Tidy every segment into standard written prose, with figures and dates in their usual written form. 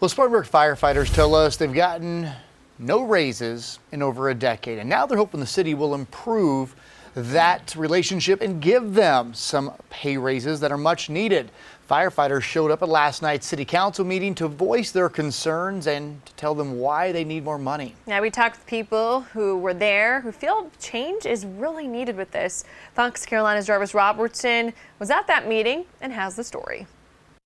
Well, Spartanburg firefighters tell us they've gotten no raises in over a decade, and now they're hoping the city will improve that relationship and give them some pay raises that are much needed. Firefighters showed up at last night's city council meeting to voice their concerns and to tell them why they need more money. Yeah, we talked with people who were there who feel change is really needed with this. Fox Carolina's Jarvis Robertson was at that meeting and has the story.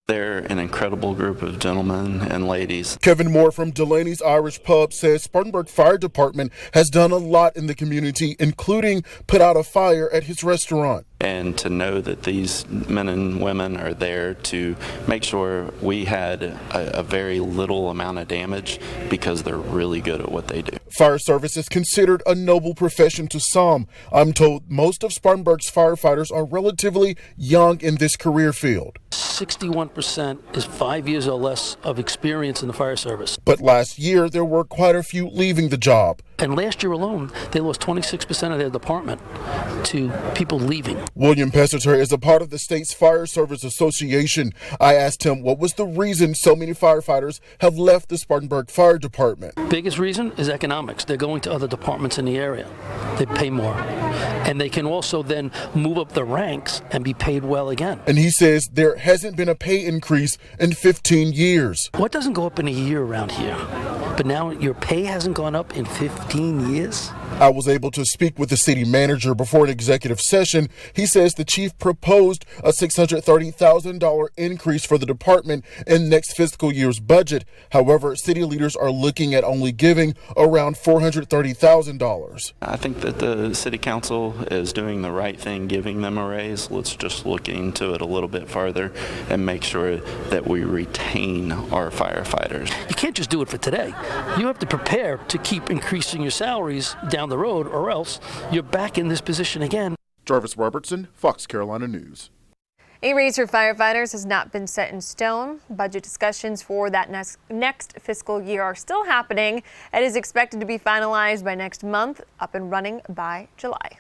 They're an incredible group of gentlemen and ladies. Kevin Moore from Delaney's Irish Pub says Spartanburg Fire Department has done a lot in the community, including put out a fire at his restaurant. And to know that these men and women are there to make sure we had a very little amount of damage because they're really good at what they do. Fire service is considered a noble profession to some. I'm told most of Spartanburg's firefighters are relatively young in this career field. 61% is 5 years or less of experience in the fire service. But last year, there were quite a few leaving the job. And last year alone, they lost 26% of their department to people leaving. William Pessiter is a part of the state's Fire Service Association. I asked him what was the reason so many firefighters have left the Spartanburg Fire Department. Biggest reason is economics. They're going to other departments in the area. They pay more. And they can also then move up the ranks and be paid well again. And he says there hasn't been a pay increase in 15 years. What doesn't go up in a year around here? But now your pay hasn't gone up in 15 years? I was able to speak with the city manager before an executive session. He says the chief proposed a $630,000 increase for the department in next fiscal year's budget. However, city leaders are looking at only giving around $430,000. I think that the city council is doing the right thing, giving them a raise. Let's just look into it a little bit farther and make sure that we retain our firefighters. You can't just do it for today. You have to prepare to keep increasing your salaries down the road, or else you're back in this position again. Jarvis Robertson, Fox Carolina News. A raise for firefighters has not been set in stone. Budget discussions for that next fiscal year are still happening. It is expected to be finalized by next month, up and running by July.